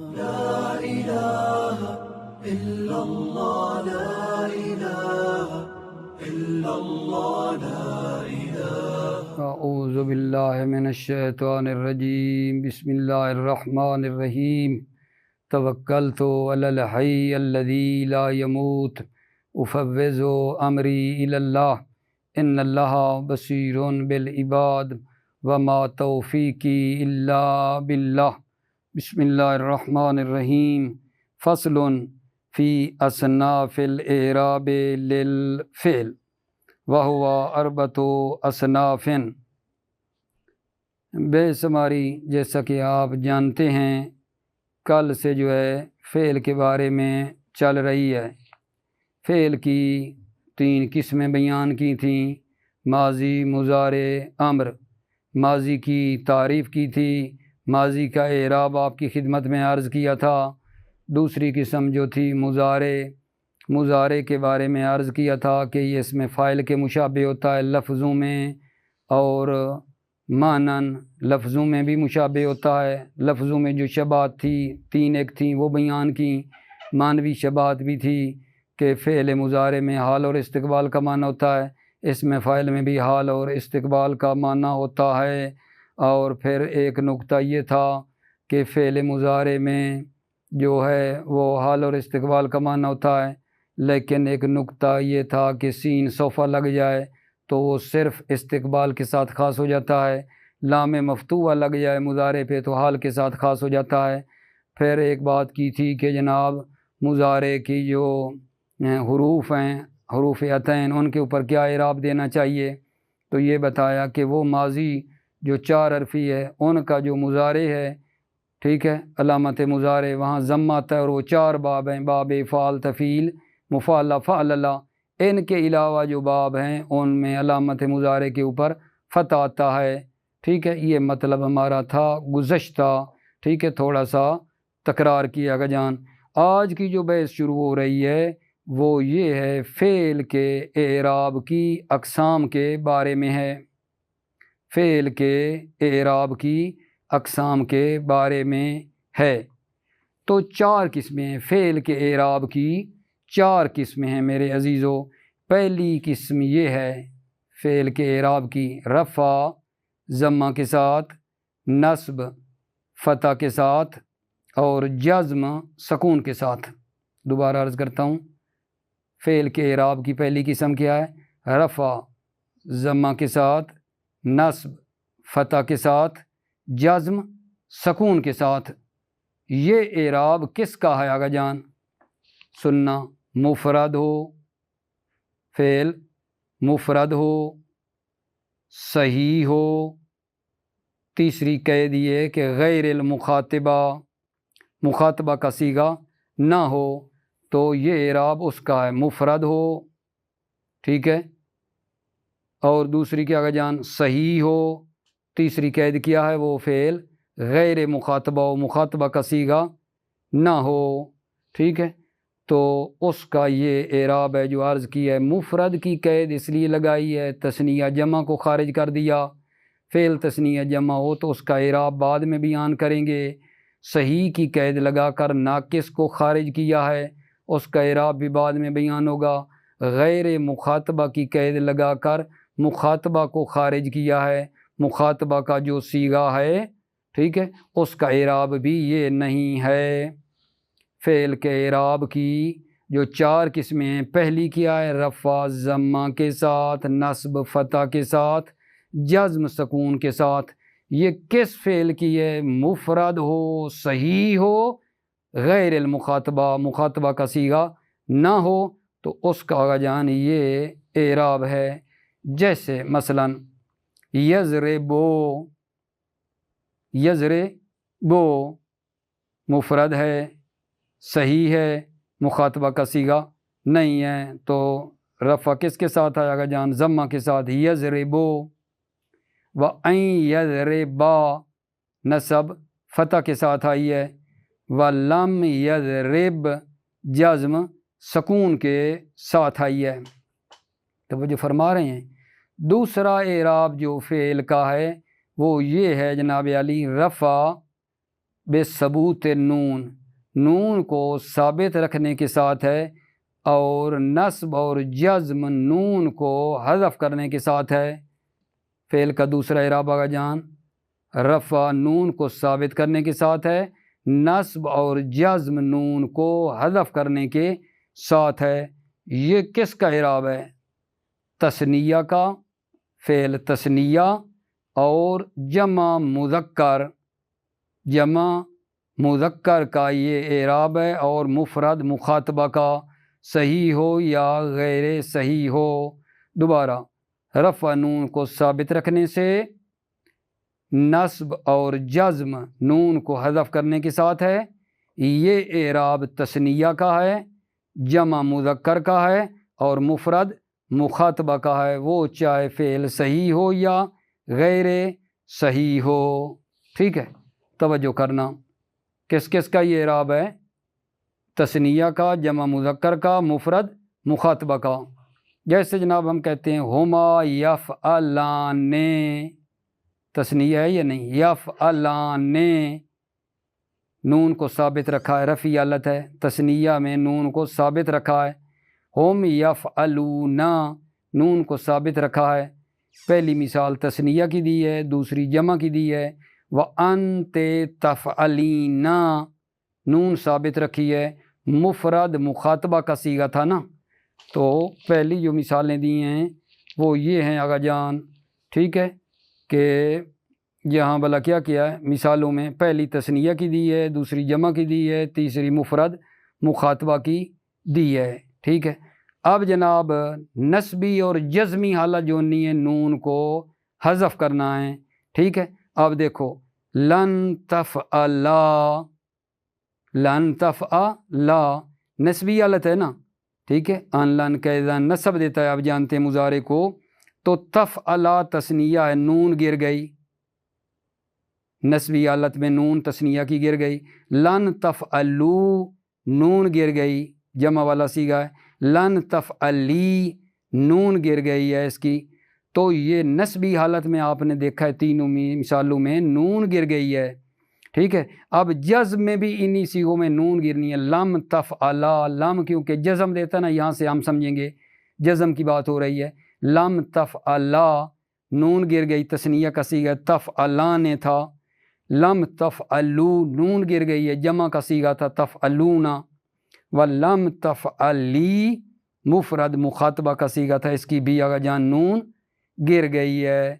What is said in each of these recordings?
لا إله إلا الله لا إله إلا الله لا إله اعوذ باللہ من الشیطان الرجیم بسم اللہ الرحمن الرحیم توکلت علی الحی الذی لا يموت افوض امری الی اللہ ان اللہ بصیر بالعباد وما توفیقی الا باللہ بسم اللہ الرحمن الرحیم فصل فی اصناف الاعراب للفعل وہو اربعۃ اصناف۔ بے شماری جیسا کہ آپ جانتے ہیں کل سے جو ہے فعل کے بارے میں چل رہی ہے۔ فعل کی 3 قسمیں بیان کی تھیں، ماضی، مضارع، امر۔ ماضی کی تعریف کی تھی، ماضی کا اعراب آپ کی خدمت میں عرض کیا تھا۔ دوسری قسم جو تھی مضارع کے بارے میں عرض کیا تھا کہ یہ اس میں فاعل کے مشابہ ہوتا ہے لفظوں میں، اور معنن لفظوں میں بھی مشابہ ہوتا ہے۔ لفظوں میں جو شباہت تھی 3 ایک تھیں وہ بیان کی، معنوی شباہت بھی تھی کہ فعل مضارع میں حال اور استقبال کا معنی ہوتا ہے، اس میں فاعل میں بھی حال اور استقبال کا معنی ہوتا ہے۔ اور پھر ایک نقطہ یہ تھا کہ فعل مضارع میں جو ہے وہ حال اور استقبال کا معنی ہوتا ہے، لیکن ایک نقطہ یہ تھا کہ سین صوفہ لگ جائے تو وہ صرف استقبال کے ساتھ خاص ہو جاتا ہے، لام مفتوحہ لگ جائے مضارع پہ تو حال کے ساتھ خاص ہو جاتا ہے۔ پھر ایک بات کی تھی کہ جناب مضارع کی جو حروف ہیں، حروف عطین، ان کے اوپر کیا اعراب دینا چاہیے، تو یہ بتایا کہ وہ ماضی جو 4 حرفی ہے ان کا جو مضارع ہے، ٹھیک ہے، علامت مضارع وہاں ضم آتا ہے، اور وہ 4 باب ہیں، باب فعل، تفعیل، مفعلہ، فعللہ۔ ان کے علاوہ جو باب ہیں ان میں علامت مضارع کے اوپر فتح آتا ہے، ٹھیک ہے۔ یہ مطلب ہمارا تھا گزشتہ، ٹھیک ہے، تھوڑا سا تکرار کیا گا جان۔ آج کی جو بحث شروع ہو رہی ہے وہ یہ ہے فعل کے اعراب کی اقسام کے بارے میں ہے، فعل کے اعراب کی اقسام کے بارے میں ہے۔ تو 4 قسمیں ہیں فعل کے اعراب کی، 4 قسمیں ہیں میرے عزیزو۔ پہلی قسم یہ ہے فعل کے اعراب کی، رفع ضمہ کے ساتھ، نصب فتح کے ساتھ، اور جزم سکون کے ساتھ۔ دوبارہ عرض کرتا ہوں، فعل کے اعراب کی پہلی قسم کیا ہے؟ رفع ضمہ کے ساتھ، نصب فتح کے ساتھ، جزم سکون کے ساتھ۔ یہ اعراب کس کا ہے آگا جان؟ سننا، مفرد ہو، فعل مفرد ہو، صحیح ہو، تیسری قید یہ کہ غیر المخاطبہ، مخاطبہ کا صیغہ نہ ہو، تو یہ اعراب اس کا ہے، مفرد ہو، ٹھیک ہے۔ اور دوسری کیا جان؟ صحیح ہو، تیسری قید کیا ہے؟ وہ فعل غیر مخاطبہ و مخاطبہ کا صیغہ نہ ہو، ٹھیک ہے۔ تو اس کا یہ اعراب ہے جو عرض کی ہے۔ مفرد کی قید اس لیے لگائی ہے، تثنیہ جمع کو خارج کر دیا۔ فعل تثنیہ جمع ہو تو اس کا اعراب بعد میں بیان کریں گے۔ صحیح کی قید لگا کر ناقص کو خارج کیا ہے، اس کا اعراب بھی بعد میں بیان ہوگا۔ غیر مخاطبہ کی قید لگا کر مخاطبہ کو خارج کیا ہے، مخاطبہ کا جو صیغہ ہے، ٹھیک ہے، اس کا اعراب بھی یہ نہیں ہے۔ فعل کے اعراب کی جو 4 قسمیں ہیں، پہلی کیا ہے؟ رفع ضمہ کے ساتھ، نصب فتح کے ساتھ، جزم سکون کے ساتھ۔ یہ کس فعل کی ہے؟ مفرد ہو، صحیح ہو، غیر المخاطبہ، مخاطبہ کا صیغہ نہ ہو، تو اس کا آگا جان یہ اعراب ہے۔ جیسے مثلا یضربو، یضربو مفرد ہے، صحیح ہے، مخاطبہ کا صیغہ نہیں ہے، تو رفع کس کے ساتھ آئے گا جان؟ ضمہ کے ساتھ، یضربو۔ وَأَن یضربا نصب فتح کے ساتھ آئی ہے، وَلَمْ یضرب جزم سکون کے ساتھ آئی ہے۔ تو وہ جو فرما رہے ہیں دوسرا اعراب جو فعل کا ہے وہ یہ ہے جناب علی، رفع بے ثبوت نون، نون کو ثابت رکھنے کے ساتھ ہے، اور نصب اور جزم نون کو حذف کرنے کے ساتھ ہے۔ فعل کا دوسرا اعراب آغا جان، رفع نون کو ثابت کرنے کے ساتھ ہے، نصب اور جزم نون کو حذف کرنے کے ساتھ ہے۔ یہ کس کا اعراب ہے؟ تثنیہ کا، فعل تثنیہ اور جمع مذکر کا یہ اعراب ہے، اور مفرد مخاطبہ کا، صحیح ہو یا غیر صحیح ہو۔ دوبارہ، رفع نون کو ثابت رکھنے سے، نصب اور جزم نون کو حذف کرنے کے ساتھ ہے، یہ اعراب تثنیہ کا ہے، جمع مذکر کا ہے، اور مفرد مخاطبہ کا ہے، وہ چاہے فعل صحیح ہو یا غیر صحیح ہو۔ ٹھیک ہے، توجہ کرنا، کس کس کا یہ اعراب ہے؟ تثنیہ کا، جمع مذکر کا، مفرد مخاطبہ کا۔ جیسے جناب ہم کہتے ہیں ہما یفعلان، تثنیہ ہے یا نہیں؟ یفعلان، نون کو ثابت رکھا ہے، رفعی حالت ہے، تثنیہ میں نون کو ثابت رکھا ہے۔ ہم یفعلون، نون کو ثابت رکھا ہے۔ پہلی مثال تثنیہ کی دی ہے، دوسری جمع کی دی ہے۔ وَأَنْتِ تَفْعَلِينَ، نون ثابت رکھی ہے، مفرد مخاطبہ کا صیغہ تھا نا، تو پہلی جو مثالیں دی ہیں وہ یہ ہیں آغا جان، ٹھیک ہے، کہ یہاں بلا کیا ہے مثالوں میں، پہلی تثنیہ کی دی ہے، دوسری جمع کی دی ہے، تیسری مفرد مخاطبہ کی دی ہے۔ ٹھیک ہے، اب جناب نسبی اور جزمی حالت جو نہیں ہے، نون کو حذف کرنا ہے۔ ٹھیک ہے، اب دیکھو لن تفعلا، لن تفعلا نسبی حالت ہے نا، ٹھیک ہے، ان لن کا اذا نصب دیتا ہے، آپ جانتے ہیں مضارع کو، تو تفعلا تثنیہ ہے، نون گر گئی، نسبی حالت میں نون تثنیہ کی گر گئی۔ لن تفعلو، نون گر گئی، جمع والا صیغہ ہے۔ لن تفعلی، نون گر گئی ہے اس کی، تو یہ نسبی حالت میں آپ نے دیکھا ہے تینوں مثالوں میں نون گر گئی ہے۔ ٹھیک ہے، اب جزم میں بھی انہی صیغوں میں نون گرنی ہے، لم تفعلا، لم کیونکہ جزم دیتا ہے نا، یہاں سے ہم سمجھیں گے جزم کی بات ہو رہی ہے۔ لم تفعلا، نون گر گئی، تثنیہ کا صیغہ تفعلان تھا۔ لم تفعلو، نون گر گئی ہے، جمع کا صیغہ تھا تفعلون۔ ولم تفعلی، مفرد مخاطبہ کا صیغہ تھا، اس کی بھی آغا جان نون گر گئی ہے۔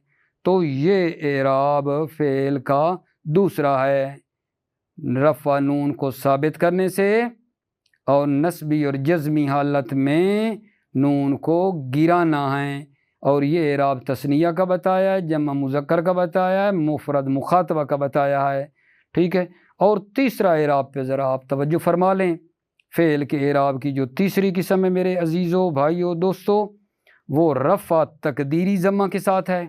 تو یہ اعراب فعل کا دوسرا ہے، رفع نون کو ثابت کرنے سے اور نسبی اور جزمی حالت میں نون کو گرانا ہے، اور یہ اعراب تثنیہ کا بتایا ہے، جمع مذکر کا بتایا ہے، مفرد مخاطبہ کا بتایا ہے۔ ٹھیک ہے، اور تیسرا اعراب پہ ذرا آپ توجہ فرما لیں، فعل کے اعراب کی جو تیسری قسم ہے میرے عزیزو بھائیو دوستو، وہ رفع تقدیری ضمہ کے ساتھ ہے۔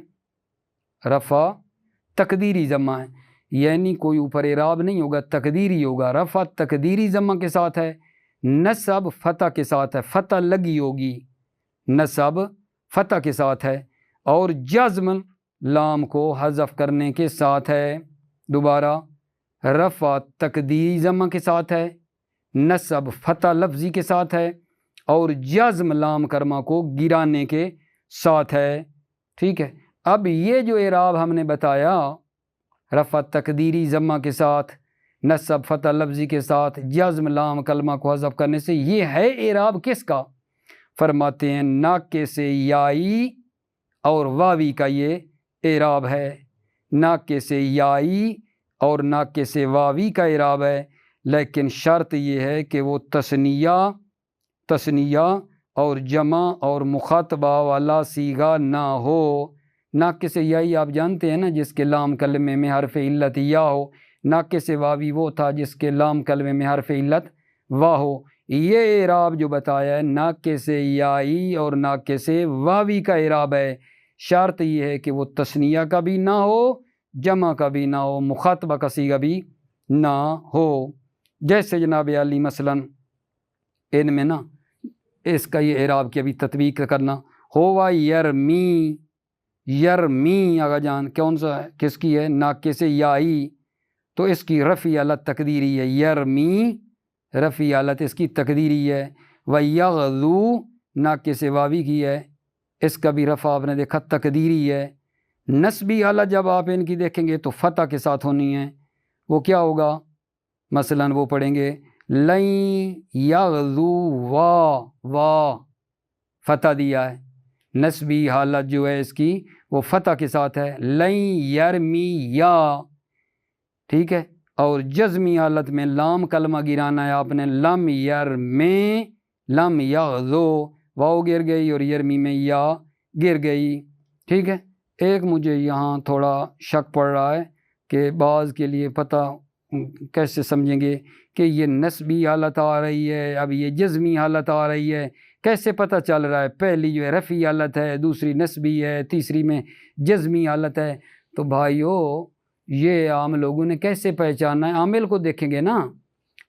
رفع تقدیری ضمہ ہے، یعنی کوئی اوپر اعراب نہیں ہوگا، تقدیری ہوگا، رفع تقدیری ضمہ کے ساتھ ہے، نصب فتح کے ساتھ ہے، فتح لگی ہوگی، نصب فتح کے ساتھ ہے، اور جزم لام کو حذف کرنے کے ساتھ ہے۔ دوبارہ، رفع تقدیری ضمہ کے ساتھ ہے، نصب فتح لفظی کے ساتھ ہے، اور جزم لام کرما کو گرانے کے ساتھ ہے۔ ٹھیک ہے، اب یہ جو اعراب ہم نے بتایا رفع تقدیری ضمہ کے ساتھ، نصب فتح لفظی کے ساتھ، جزم لام کلمہ کو حذف کرنے سے، یہ ہے اعراب کس کا؟ فرماتے ہیں ناقے سے یائی اور واوی کا یہ اعراب ہے، ناقے سے یائی اور ناقے سے واوی کا اعراب ہے، لیکن شرط یہ ہے کہ وہ تثنیہ اور جمع اور مخاطبہ والا صیغہ نہ ہو۔ ناقص یائی آپ جانتے ہیں نا، جس کے لام کلمے میں حرف علت یا ہو، ناقص واوی وہ تھا جس کے لام کلمے میں حرف علت وا ہو۔ یہ اعراب جو بتایا ہے ناقص یائی اور ناقص واوی کا اعراب ہے، شرط یہ ہے کہ وہ تثنیہ کا بھی نہ ہو، جمع کا بھی نہ ہو، مخاطبہ کا صیغہ بھی نہ ہو۔ جیسے جناب علی مثلا ان میں نا اس کا یہ اعراب کی ابھی تطبیق کرنا، ہوا یرمی، یرمی آغا جان کون سا ہے، کس کی ہے؟ ناقص یائی، تو اس کی رفع حالت تقدیری ہے، یرمی رفع حالت اس کی تقدیری ہے۔ وَيَغْذُو ناقص واوی کی ہے، اس کا بھی رفع آپ نے دیکھا تقدیری ہے۔ نسبی حالت جب آپ ان کی دیکھیں گے تو فتح کے ساتھ ہونی ہے، وہ کیا ہوگا؟ مثلاً وہ پڑھیں گے لَن یغزو وا فتح دیا ہے، نسبی حالت جو ہے اس کی وہ فتح کے ساتھ ہے، لَن یرمی یا، ٹھیک ہے۔ اور جزمی حالت میں لام کلمہ گرانا ہے آپ نے، لم یرمی لم یغزو، واو گر گئی اور یرمی میں یا گر گئی، ٹھیک ہے۔ ایک مجھے یہاں تھوڑا شک پڑ رہا ہے کہ بعض کے لیے پتہ کیسے سمجھیں گے کہ یہ نسبی حالت آ رہی ہے، اب یہ جزمی حالت آ رہی ہے، کیسے پتہ چل رہا ہے؟ پہلی جو ہے رفعی حالت ہے، دوسری نسبی ہے، تیسری میں جزمی حالت ہے۔ تو بھائیو یہ عام لوگوں نے کیسے پہچاننا ہے؟ عامل کو دیکھیں گے نا،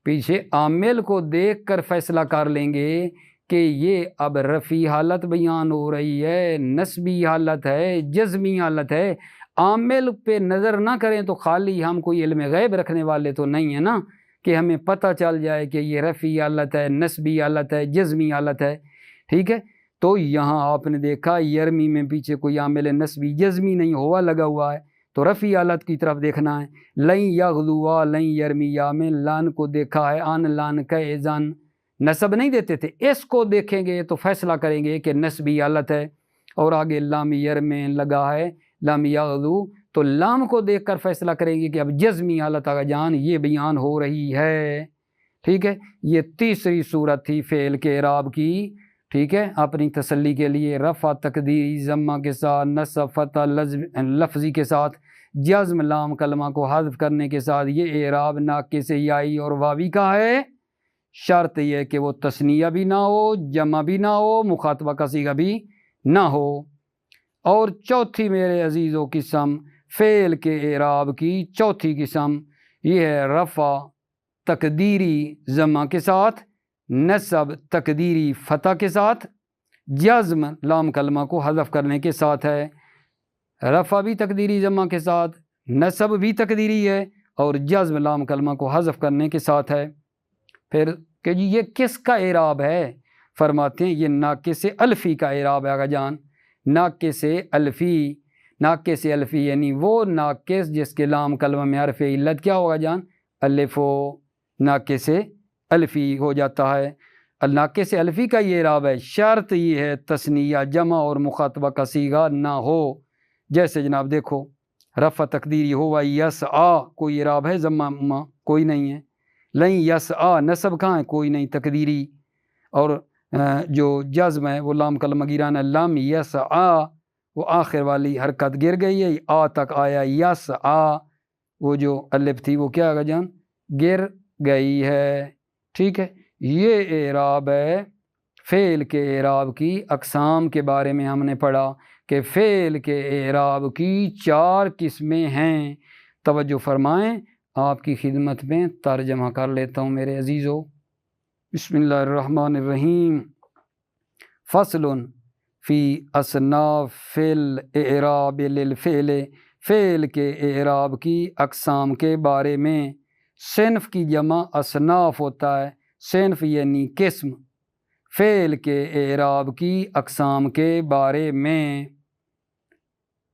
پیچھے عامل کو دیکھ کر فیصلہ کر لیں گے کہ یہ اب رفعی حالت بیان ہو رہی ہے، نسبی حالت ہے، جزمی حالت ہے۔ عامل پہ نظر نہ کریں تو خالی ہم کوئی علم غیب رکھنے والے تو نہیں ہیں نا کہ ہمیں پتہ چل جائے کہ یہ رفعی حالت ہے، نسبی حالت ہے، جزمی حالت ہے، ٹھیک ہے۔ تو یہاں آپ نے دیکھا یرمی میں پیچھے کوئی عامل نسبی جزمی نہیں ہوا لگا ہوا ہے، تو رفعی حالت کی طرف دیکھنا ہے۔ لن یغزوا لن یرمیا میں لان کو دیکھا ہے، ان لان کا ایزان نسب نہیں دیتے تھے، اس کو دیکھیں گے تو فیصلہ کریں گے کہ نسبی حالت ہے۔ اور آگے لام یرمیں لگا ہے، لام یغزو، تو لام کو دیکھ کر فیصلہ کریں گے کہ اب جزمی حالت آگا جان یہ بیان ہو رہی ہے، ٹھیک ہے۔ یہ تیسری صورت تھی فعل کے اعراب کی، ٹھیک ہے۔ اپنی تسلی کے لیے رفع تقدیری ضمہ کے ساتھ، نصب فتح لفظی کے ساتھ، جزم لام کلمہ کو حذف کرنے کے ساتھ، یہ اعراب ناقص یائی اور واوی کا ہے۔ شرط یہ ہے کہ وہ تثنیہ بھی نہ ہو، جمع بھی نہ ہو، مخاطبہ کا صیغہ بھی نہ ہو۔ اور چوتھی میرے عزیزو قسم فعل کے اعراب کی چوتھی قسم یہ ہے رفع تقدیری ضمہ کے ساتھ، نصب تقدیری فتح کے ساتھ، جزم لام کلمہ کو حذف کرنے کے ساتھ ہے۔ رفع بھی تقدیری ضمہ کے ساتھ، نصب بھی تقدیری ہے، اور جزم لام کلمہ کو حذف کرنے کے ساتھ ہے۔ پھر کہ جی یہ کس کا اعراب ہے؟ فرماتے ہیں یہ ناقص الفی کا اعراب ہے آقا جان۔ ناقص الفی، ناقص الفی یعنی وہ ناقص جس کے لام کلمہ میں حرف علت کیا ہوگا جان؟ الف و ناقص الفی ہو جاتا ہے۔ ناقص الفی کا یہ اعراب ہے، شرط یہ ہے تثنیہ جمع اور مخاطبہ کا صیغہ نہ ہو۔ جیسے جناب دیکھو رفع تقدیری ہوا یسعا، کوئی اعراب ہے ضمہ؟ کوئی نہیں ہے۔ لن یسعا نصب کہاں ہے؟ کوئی نہیں تقدیری۔ اور جو جزم ہے وہ لام کلمہ گرانا، لم یسعا، وہ آخر والی حرکت گر گئی ہے، آ تک آیا، یسعا وہ جو الف تھی وہ کیا ہے جان؟ گر گئی ہے، ٹھیک ہے۔ یہ اعراب ہے فعل کے اعراب کی اقسام کے بارے میں ہم نے پڑھا کہ فعل کے اعراب کی 4 قسمیں ہیں۔ توجہ فرمائیں، آپ کی خدمت میں ترجمہ کر لیتا ہوں میرے عزیزو۔ بسم اللہ الرحمن الرحیم۔ فصل فی اصناف الاعراب للفعل، فعل کے اعراب کی اقسام کے بارے میں۔ صنف کی جمع اصناف ہوتا ہے، صنف یعنی قسم۔ فعل کے اعراب کی اقسام کے بارے میں،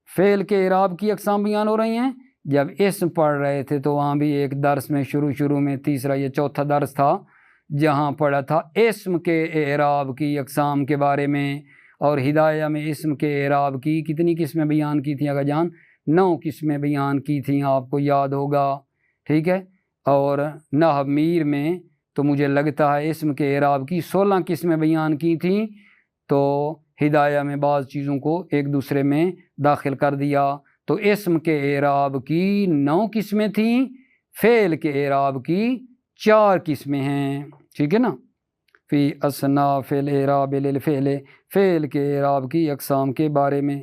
فعل کے اعراب کی اقسام بیان ہو رہی ہیں۔ جب اسم پڑھ رہے تھے تو وہاں بھی ایک درس میں شروع میں تیسرا یہ چوتھا درس تھا جہاں پڑھا تھا اسم کے اعراب کی اقسام کے بارے میں، اور ہدایہ میں اسم کے اعراب کی کتنی قسمیں بیان کی تھیں آقا جان؟ 9 قسمیں بیان کی تھیں، آپ کو یاد ہوگا، ٹھیک ہے۔ اور نحو میر میں تو مجھے لگتا ہے اسم کے اعراب کی 16 قسمیں بیان کی تھیں، تو ہدایہ میں بعض چیزوں کو ایک دوسرے میں داخل کر دیا، تو اسم کے اعراب کی 9 قسمیں تھیں، فعل کے اعراب کی 4 قسمیں ہیں، ٹھیک ہے نا۔ فی اصناف الاعراب للفعل، فعل کے اعراب کی اقسام کے بارے میں۔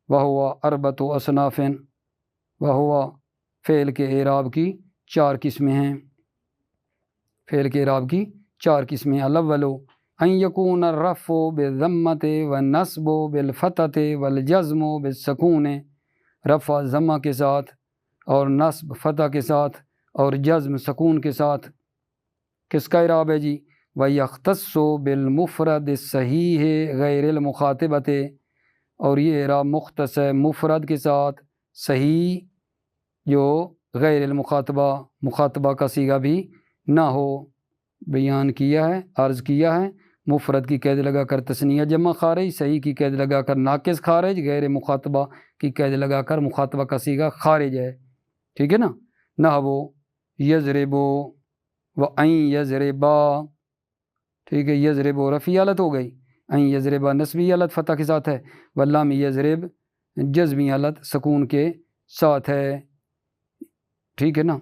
وہوا اربۃ اصناف، وہوا فعل کے اعراب کی 4 قسمیں ہیں، فعل کے اعراب کی 4 قسمیں۔ الاول ان یکون الرفع بالضمۃ والنصب بالفتحۃ والجزم بالسکون، رفع ضمہ کے ساتھ اور نصب فتح کے ساتھ اور جزم سکون کے ساتھ۔ کس کا اعراب ہے جی؟ وَيَخْتَصُّ بِالْمُفْرَدِ الصَّحِيحِ غَيْرِ الْمُخَاطَبَةِ، اور یہ اعراب مختص ہے مفرد کے ساتھ صحیح جو غیر المخاطبہ، مخاطبہ کا صیغہ بھی نہ ہو۔ بیان کیا ہے، عرض کیا ہے، مفرد کی قید لگا کر تثنیہ جمع خارج، صحیح کی قید لگا کر ناقص خارج، غیر مخاطبہ کی قید لگا کر مخاطبہ کا صیغہ خارج ہے، ٹھیک ہے نا۔ نحو یضرب وَأَن یضربا، ٹھیک ہے، یضرب رفعی حالت ہو گئی، ان یضربا نصبی حالت فتح کے ساتھ ہے، واللام یضرب جزمی حالت سکون کے ساتھ ہے، ٹھیک ہے نا۔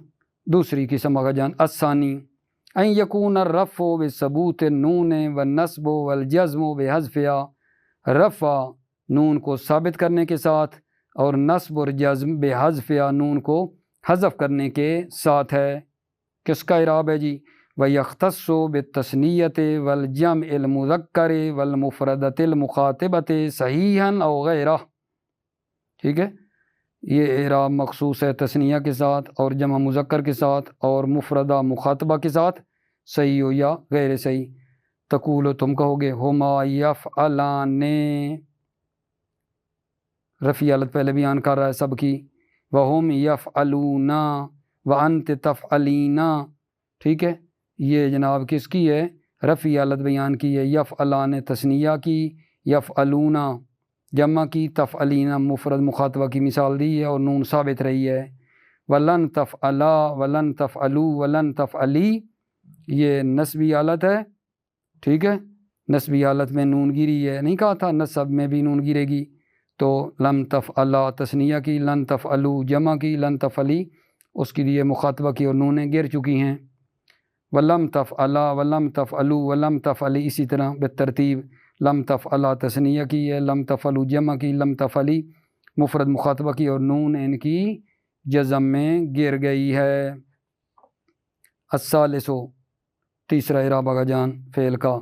دوسری قسم آگا جان الثانی ان یکون الرفع بثبوت النون والنصب والجزم بحذفها، رفع نون کو ثابت کرنے کے ساتھ اور نصب اور جزم بحذفها نون کو حذف کرنے کے ساتھ ہے۔ کس کا اعراب ہے جی؟ وَيَخْتَصُّ بِالتَّثْنِيَّةِ وَالْجَمْعِ الْمُذَكَّرِ وَالْمُفْرَدَةِ الْمُخَاطَبَةِ صَحِيحًا أَوْ غَيْرَهُ، ٹھیک ہے، یہ اعراب مخصوص ہے تثنیہ کے ساتھ اور جمع مذکر کے ساتھ اور مفردہ مخاطبہ کے ساتھ، صحیح ہو یا غیر صحیح۔ تقول، تم کہو گے، ہما یفعلان، رفعی حالت پہلے بیان کر رہا ہے سب کی، وہم یفعلون وانت تفعلین، ٹھیک ہے، یہ جناب کس کی ہے؟ رفعی حالت بیان کی ہے، یفعلان تثنیہ کی، یفعلون جمع کی، تفعلین مفرد مخاطبہ کی مثال دی ہے اور نون ثابت رہی ہے۔ ولن تفعلا ولن تفعلو ولن تفعلی، یہ نسبی حالت ہے، ٹھیک ہے، نسبی حالت میں نون گیری ہے، نہیں کہا تھا نصب میں بھی نون گرے گی، تو لم تفعلا تثنیہ کی، لن تفعلو جمع کی، لن تفعلی اس کے لیے مخاطبہ کی اور نونیں گر چکی ہیں۔ ولم تفعلا ولم تفعلو ولم تفعلی، اسی طرح بالترتیب، لم تفعلا تثنیہ کی ہے، لم تفعلو جمع کی، لم تفعلی مفرد مخاطبہ کی اور نون ان کی جزم میں گر گئی ہے۔ الثالث، تیسرا اعراب آگا جان فعل کا،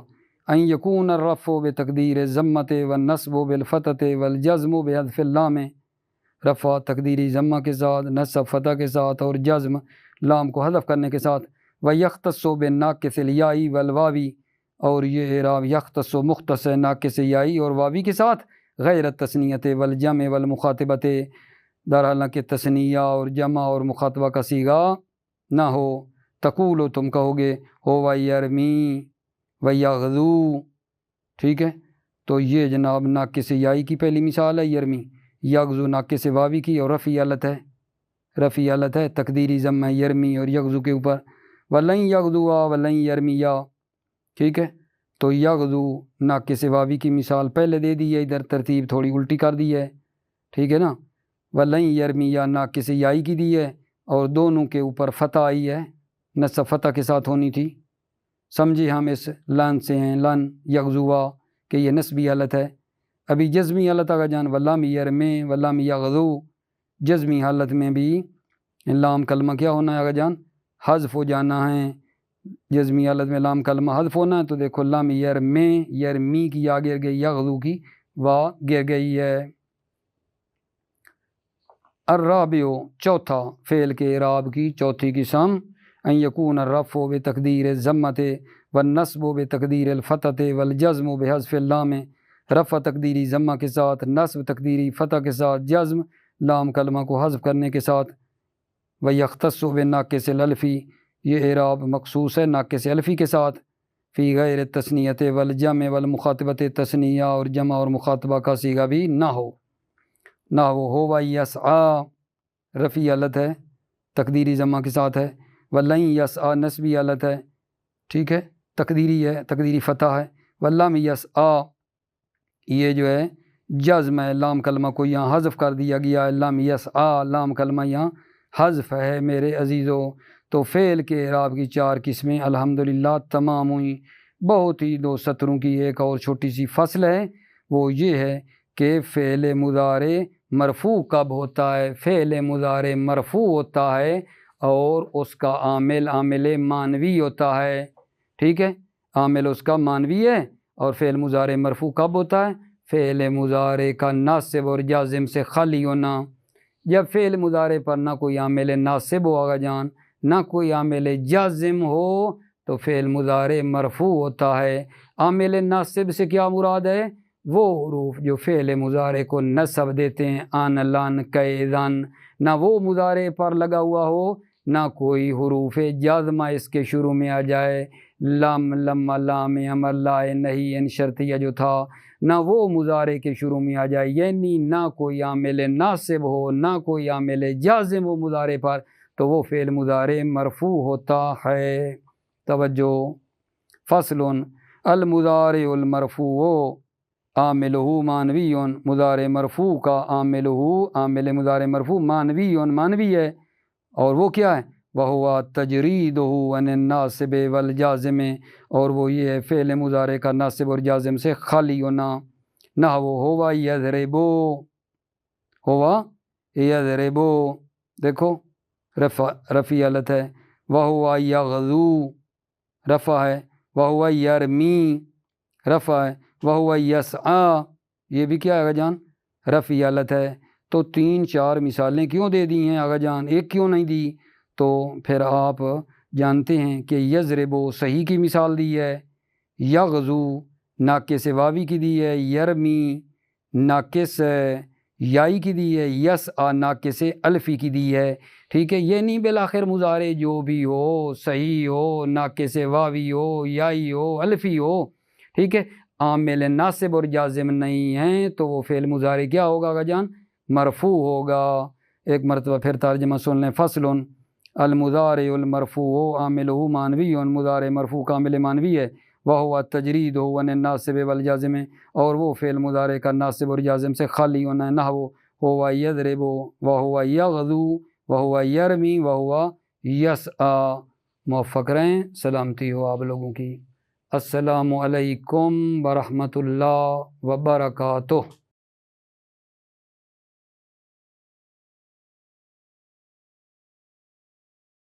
ان یکون الرفع بتقدیر الضمۃ والنصب بالفتحۃ والجزم بحذف اللام، رفع تقدیری ضمہ کے ساتھ، نصب فتح کے ساتھ اور جزم لام کو حذف کرنے کے ساتھ، ویختص بالناقص الیائی والواوی، اور یہ اعراب یختص مختص ہے ناقص یائی اور واوی کے ساتھ، غیر التثنیۃ والجمع والمخاطبۃ، درحال کہ تثنیہ اور جمع اور مخاطبہ کا صیغہ نہ ہو۔ تقول، تم کہو گے، ہو ویرمی ویغزو، ٹھیک ہے، تو یہ جناب ناقص یائی کی پہلی مثال ہے یرمی، یغزو ناقص واوی کی اور رفعی حالت ہے، رفعی حالت ہے، تقدیری ضمہ یرمی اور یغزو کے اوپر، ولن یغزوا ولن یرمیا، ٹھیک ہے، تو یغزو ناقص واوی کی مثال پہلے دے دی ہے، ادھر ترتیب تھوڑی الٹی کر دی ہے، ٹھیک ہے نا، ولن یرمیا ناقص یائی کی دی ہے اور دونوں کے اوپر فتح آئی ہے، نصب فتح کے ساتھ ہونی تھی، سمجھے ہم اس لن سے ہیں، لن یغزوا کہ یہ نسبی حالت ہے۔ ابھی جزمی حالت آگا جان، ولم یرمی ولم یغزو، جزمی حالت میں بھی لام کلمہ کیا ہونا ہے آگا جان؟ حذف ہو جانا ہے، جزمی حالت میں لام کلمہ حذف ہونا ہے، تو دیکھو لم یرمی، یرمی کی یا گر گئی، یغزو کی وا گر گئی ہے۔ الرابع، چوتھا فعل کے اعراب کی چوتھی قسم، ان یکون الرفع بتقدیر الضمۃ والنصب بتقدیر الفتحۃ والجزم بحذف اللام، رفع تقدیری ضمہ کے ساتھ، نصب تقدیری فتح کے ساتھ، جزم لام کلمہ کو حذف کرنے کے ساتھ، ویختص بالناقص الالفی، یہ اعراب مخصوص ہے ناقص الفی کے ساتھ، فی غیر التثنیۃ والجمع والمخاطبۃ، تثنیہ اور جمع اور مخاطبہ کا صیغہ بھی نہ ہو، نہ ہو یسعا رفعی حالت ہے، تقدیری ضمہ کے ساتھ ہے، ولن یسعا نسبی حالت ہے، ٹھیک ہے، تقدیری ہے، تقدیری فتح ہے، ولم یسعا یہ جو ہے جزم ہے، لام کلمہ کو یہاں حذف کر دیا گیا ہے، لم یسعا لام کلمہ یہاں حذف ہے میرے عزیزو۔ تو فعل کے اعراب کی چار قسمیں الحمدللہ تمام ہوئیں۔ بہت ہی 2 سطروں کی ایک اور چھوٹی سی فصل ہے، وہ یہ ہے کہ فعل مضارع مرفوع کب ہوتا ہے؟ فعل مضارع مرفوع ہوتا ہے اور اس کا عامل مانوی ہوتا ہے، ٹھیک ہے، عامل اس کا مانوی ہے، اور فعل مضارع مرفوع کب ہوتا ہے؟ فعل مضارع کا ناصب اور جازم سے خالی ہونا، جب فعل مضارع پر نہ کوئی عامل ناصب ہو آگا جان، نہ کوئی عامل جازم ہو تو فعل مضارع مرفوع ہوتا ہے۔ عامل ناصب سے کیا مراد ہے؟ وہ حروف جو فعل مضارع کو نصب دیتے ہیں، ان، لن، کئ، ذن، نہ وہ مضارع پر لگا ہوا ہو، نہ کوئی حروف جازمہ اس کے شروع میں آ جائے، لم، لما، لام امر، لا نہیں ان شرطیہ جو تھا، نہ وہ مضارع کے شروع میں آ جائے، یعنی نہ کوئی عامل ناصب ہو نہ کوئی عامل جازم ہو مضارع پر، تو وہ فعل مضارع مرفوع ہوتا ہے۔ توجہ، فصل، المضارع المرفوع عاملہ معنوی، مضارع مرفوع کا عاملہ، عامل مضارع مرفوع معنوی ہے، اور وہ کیا ہے؟ وہو تجریدہ عن الناصب والجازم، اور وہ یہ ہے فعل مضارع کا ناصب اور جازم سے خالی ہونا۔ نحو ہوا یضربو، ہوا یضربو، دیکھو رفع علت ہے، وہو یغزو رفع ہے، وہو یرمی رفع ہے، وہو یسعی یہ بھی کیا ہے آغا جان؟ رفع علت ہے۔ تو 3-4 مثالیں کیوں دے دی ہیں آغا جان، ایک کیوں نہیں دی؟ تو پھر آپ جانتے ہیں کہ یضربو صحیح کی مثال دی ہے، یغزو ناقص واوی کی دی ہے، یرمی ناقص یائی کی دی ہے، یسعی ناقص الفی کی دی ہے، ٹھیک ہے؟ یہ نہیں بالآخر مضارع جو بھی ہو، صحیح ہو، ناقص واوی ہو، یائی ہو، الفی ہو، ٹھیک ہے، عامل ناصب اور جازم نہیں ہیں تو وہ فعل مضارع کیا ہوگا آغا جان؟ مرفوع ہوگا۔ ایک مرتبہ پھر ترجمہ سن لیں۔ فصل، المضارع المرفوع عاملہ معنوی، مضارع مرفوع کا عامل معنوی ہے، وہو تجرید عن الناصب والجازم، اور وہ فعل مضارع کا ناصب اور جازم سے خالی ہونا ہے۔ نحو ہوا یضرب، وہو یغزو، وہو یرمی، وہو یسعی۔ موفق رہیں، سلامتی ہو آپ لوگوں کی۔ السلام علیکم ورحمۃ اللہ وبرکاتہ۔